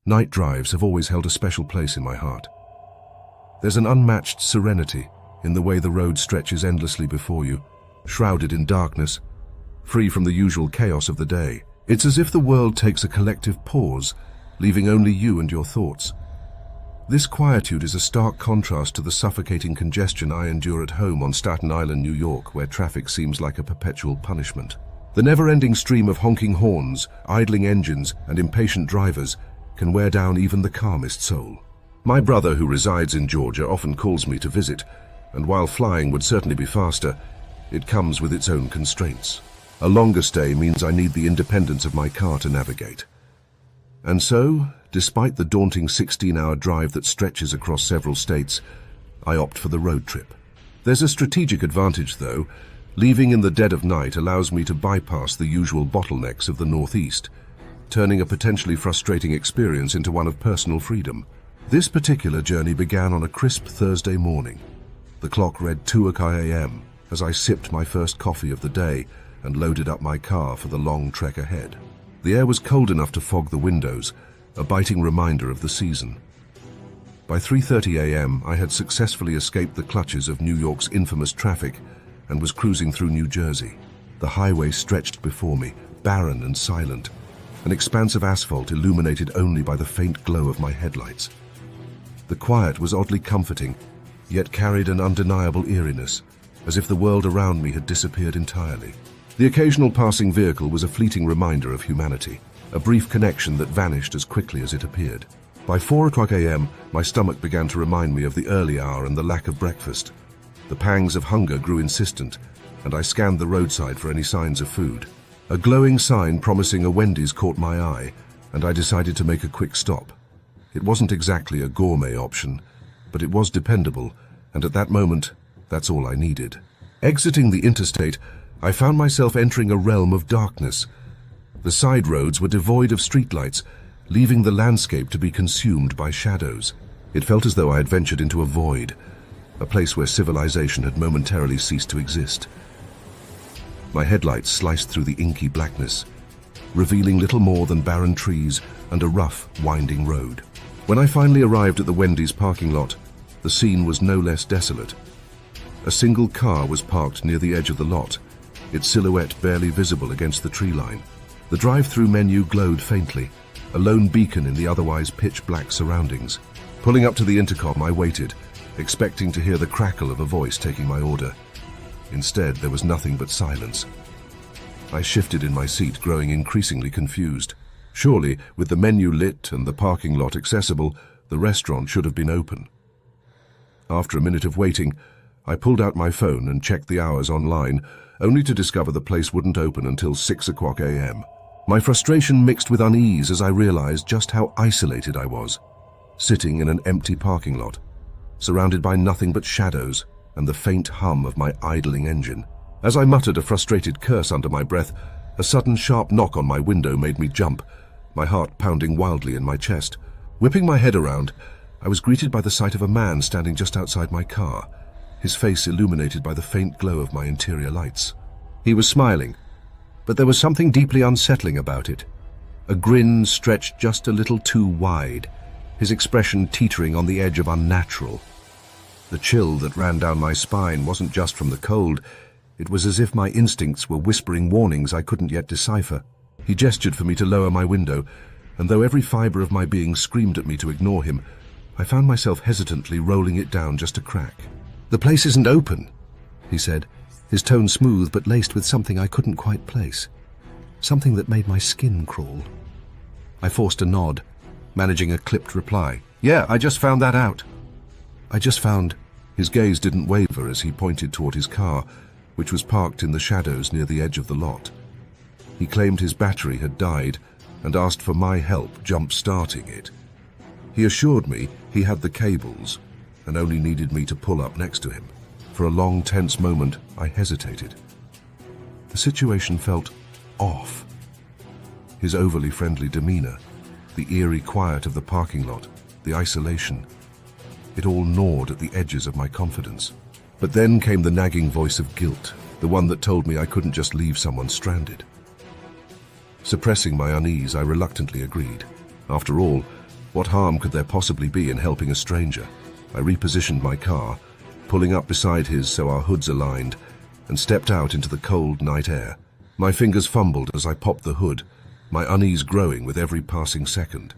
Night drives have always held a special place in my heart. There's an unmatched serenity in the way the road stretches endlessly before you, shrouded in darkness, free from the usual chaos of the day. It's as if the world takes a collective pause, leaving only you and your thoughts. This quietude is a stark contrast to the suffocating congestion I endure at home on Staten Island, New York, where traffic seems like a perpetual punishment. The never-ending stream of honking horns, idling engines, and impatient drivers can wear down even the calmest soul. My brother, who resides in Georgia, often calls me to visit, and while flying would certainly be faster, it comes with its own constraints. A longer stay means I need the independence of my car to navigate. And so, despite the daunting 16-hour drive that stretches across several states, I opt for the road trip. There's a strategic advantage, though. Leaving in the dead of night allows me to bypass the usual bottlenecks of the Northeast, turning a potentially frustrating experience into one of personal freedom. This particular journey began on a crisp Thursday morning. The clock read 2 a.m. as I sipped my first coffee of the day and loaded up my car for the long trek ahead. The air was cold enough to fog the windows, a biting reminder of the season. By 3:30 a.m., I had successfully escaped the clutches of New York's infamous traffic and was cruising through New Jersey. The highway stretched before me, barren and silent, an expanse of asphalt illuminated only by the faint glow of my headlights. The quiet was oddly comforting, yet carried an undeniable eeriness, as if the world around me had disappeared entirely. The occasional passing vehicle was a fleeting reminder of humanity, a brief connection that vanished as quickly as it appeared. By 4 a.m., my stomach began to remind me of the early hour and the lack of breakfast. The pangs of hunger grew insistent, and I scanned the roadside for any signs of food. A glowing sign promising a Wendy's caught my eye, and I decided to make a quick stop. It wasn't exactly a gourmet option, but it was dependable, and at that moment, that's all I needed. Exiting the interstate, I found myself entering a realm of darkness. The side roads were devoid of streetlights, leaving the landscape to be consumed by shadows. It felt as though I had ventured into a void, a place where civilization had momentarily ceased to exist. My headlights sliced through the inky blackness, revealing little more than barren trees and a rough, winding road. When I finally arrived at the Wendy's parking lot, the scene was no less desolate. A single car was parked near the edge of the lot, its silhouette barely visible against the tree line. The drive-through menu glowed faintly, a lone beacon in the otherwise pitch-black surroundings. Pulling up to the intercom, I waited, expecting to hear the crackle of a voice taking my order. Instead, there was nothing but silence. I shifted in my seat, growing increasingly confused. Surely, with the menu lit and the parking lot accessible, the restaurant should have been open. After a minute of waiting, I pulled out my phone and checked the hours online, only to discover the place wouldn't open until 6 a.m. My frustration mixed with unease as I realized just how isolated I was, sitting in an empty parking lot, surrounded by nothing but shadows and the faint hum of my idling engine. As I muttered a frustrated curse under my breath, a sudden sharp knock on my window made me jump, my heart pounding wildly in my chest. Whipping my head around, I was greeted by the sight of a man standing just outside my car, his face illuminated by the faint glow of my interior lights. He was smiling, but there was something deeply unsettling about it. A grin stretched just a little too wide, his expression teetering on the edge of unnatural. The chill that ran down my spine wasn't just from the cold, it was as if my instincts were whispering warnings I couldn't yet decipher. He gestured for me to lower my window, and though every fiber of my being screamed at me to ignore him, I found myself hesitantly rolling it down just a crack. "The place isn't open," he said, his tone smooth but laced with something I couldn't quite place. Something that made my skin crawl. I forced a nod, managing a clipped reply. "Yeah, I just found that out." I just found... His gaze didn't waver as he pointed toward his car, which was parked in the shadows near the edge of the lot. He claimed his battery had died and asked for my help jump-starting it. He assured me he had the cables and only needed me to pull up next to him. For a long, tense moment, I hesitated. The situation felt off. His overly friendly demeanor, the eerie quiet of the parking lot, the isolation, it all gnawed at the edges of my confidence. But then came the nagging voice of guilt, the one that told me I couldn't just leave someone stranded. Suppressing my unease, I reluctantly agreed. After all, What harm could there possibly be in helping a stranger? I repositioned my car, pulling up beside his so our hoods aligned, and stepped out into the cold night air. My fingers fumbled as I popped the hood, my unease growing with every passing second.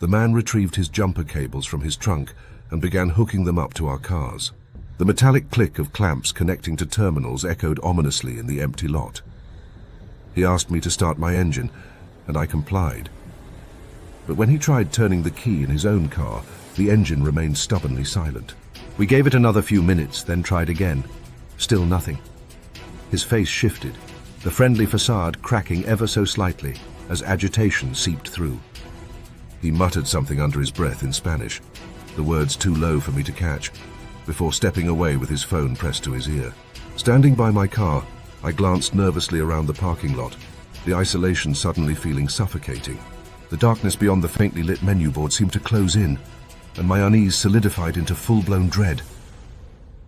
The man retrieved his jumper cables from his trunk and began hooking them up to our cars. The metallic click of clamps connecting to terminals echoed ominously in the empty lot. He asked me to start my engine, and I complied. But when he tried turning the key in his own car, the engine remained stubbornly silent. We gave it another few minutes, then tried again. Still nothing. His face shifted, the friendly facade cracking ever so slightly as agitation seeped through. He muttered something under his breath in Spanish, the words too low for me to catch, before stepping away with his phone pressed to his ear. Standing by my car, I glanced nervously around the parking lot, the isolation suddenly feeling suffocating. The darkness beyond the faintly lit menu board seemed to close in, and my unease solidified into full-blown dread.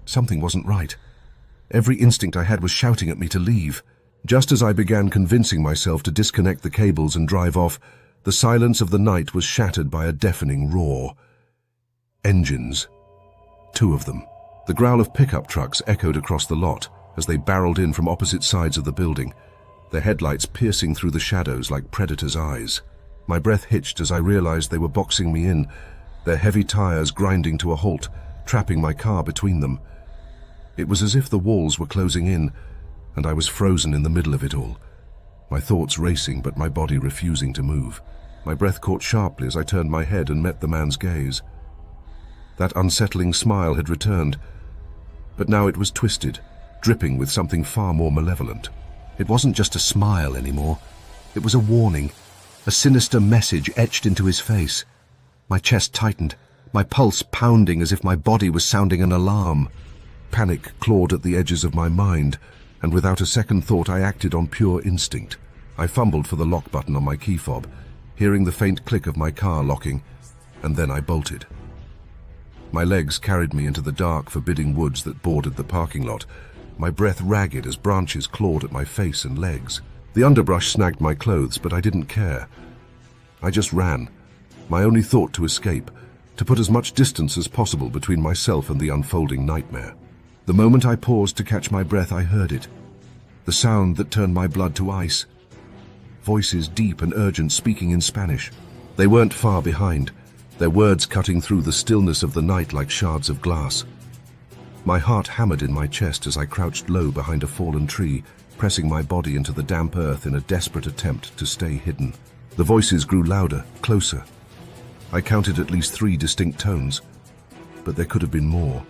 Something wasn't right. Every instinct I had was shouting at me to leave. Just as I began convincing myself to disconnect the cables and drive off, the silence of the night was shattered by a deafening roar. Engines. 2 of them. The growl of pickup trucks echoed across the lot as they barreled in from opposite sides of the building, their headlights piercing through the shadows like predators' eyes. My breath hitched as I realized they were boxing me in, their heavy tires grinding to a halt, trapping my car between them. It was as if the walls were closing in, and I was frozen in the middle of it all, my thoughts racing but my body refusing to move. My breath caught sharply as I turned my head and met the man's gaze. That unsettling smile had returned, but now it was twisted, dripping with something far more malevolent. It wasn't just a smile anymore. It was a warning, a sinister message etched into his face. My chest tightened, my pulse pounding as if my body was sounding an alarm. Panic clawed at the edges of my mind, and without a second thought I acted on pure instinct. I fumbled for the lock button on my key fob, hearing the faint click of my car locking, and then I bolted. My legs carried me into the dark, forbidding woods that bordered the parking lot, my breath ragged as branches clawed at my face and legs. The underbrush snagged my clothes, but I didn't care. I just ran, my only thought to escape, to put as much distance as possible between myself and the unfolding nightmare. The moment I paused to catch my breath, I heard it. The sound that turned my blood to ice. Voices deep and urgent speaking in Spanish. They weren't far behind, their words cutting through the stillness of the night like shards of glass. My heart hammered in my chest as I crouched low behind a fallen tree, pressing my body into the damp earth in a desperate attempt to stay hidden. The voices grew louder, closer. I counted at least 3 distinct tones, but there could have been more.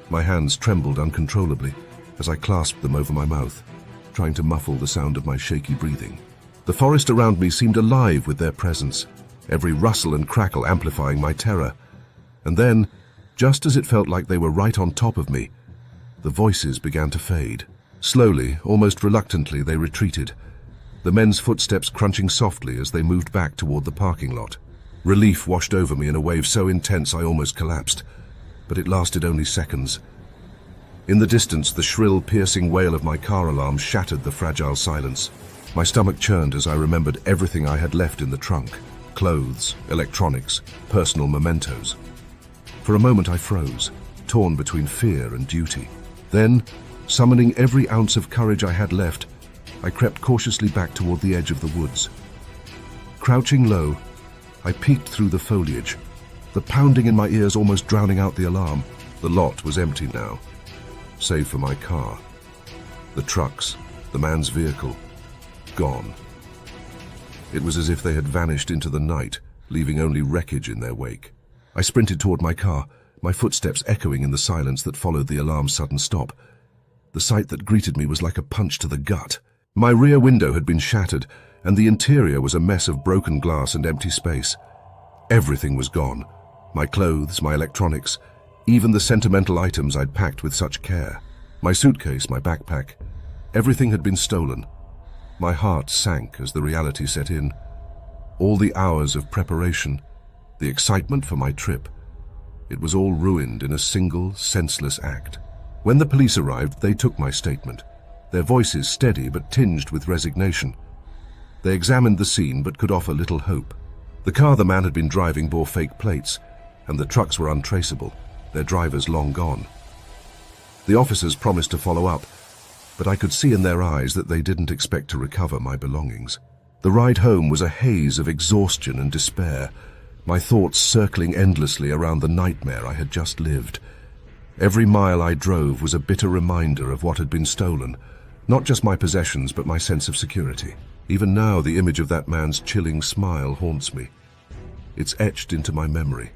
My hands trembled uncontrollably as I clasped them over my mouth, trying to muffle the sound of my shaky breathing. The forest around me seemed alive with their presence, every rustle and crackle amplifying my terror. And then, just as it felt like they were right on top of me, the voices began to fade. Slowly, almost reluctantly, they retreated, the men's footsteps crunching softly as they moved back toward the parking lot. Relief washed over me in a wave so intense I almost collapsed, but it lasted only seconds. In the distance, the shrill, piercing wail of my car alarm shattered the fragile silence. My stomach churned as I remembered everything I had left in the trunk: clothes, electronics, personal mementos. For a moment I froze, torn between fear and duty. Then, summoning every ounce of courage I had left, I crept cautiously back toward the edge of the woods. Crouching low, I peeked through the foliage, the pounding in my ears almost drowning out the alarm. The lot was empty now, save for my car. The trucks, the man's vehicle, gone. It was as if they had vanished into the night, leaving only wreckage in their wake. I sprinted toward my car, my footsteps echoing in the silence that followed the alarm's sudden stop. The sight that greeted me was like a punch to the gut. My rear window had been shattered, and the interior was a mess of broken glass and empty space. Everything was gone. My clothes, my electronics, even the sentimental items I'd packed with such care. My suitcase, my backpack. Everything had been stolen. My heart sank as the reality set in. All the hours of preparation, the excitement for my trip, it was all ruined in a single, senseless act. When the police arrived, they took my statement, their voices steady but tinged with resignation. They examined the scene but could offer little hope. The car the man had been driving bore fake plates, and the trucks were untraceable, their drivers long gone. The officers promised to follow up, but I could see in their eyes that they didn't expect to recover my belongings. The ride home was a haze of exhaustion and despair, my thoughts circling endlessly around the nightmare I had just lived. Every mile I drove was a bitter reminder of what had been stolen, not just my possessions but my sense of security. Even now, the image of that man's chilling smile haunts me. It's etched into my memory,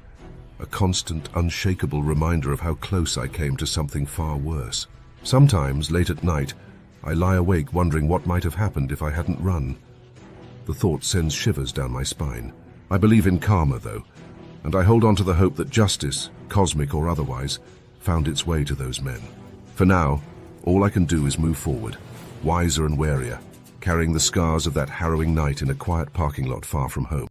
a constant, unshakable reminder of how close I came to something far worse. Sometimes, late at night, I lie awake wondering what might have happened if I hadn't run. The thought sends shivers down my spine. I believe in karma, though, and I hold on to the hope that justice, cosmic or otherwise, found its way to those men. For now, all I can do is move forward, wiser and warier, carrying the scars of that harrowing night in a quiet parking lot far from home.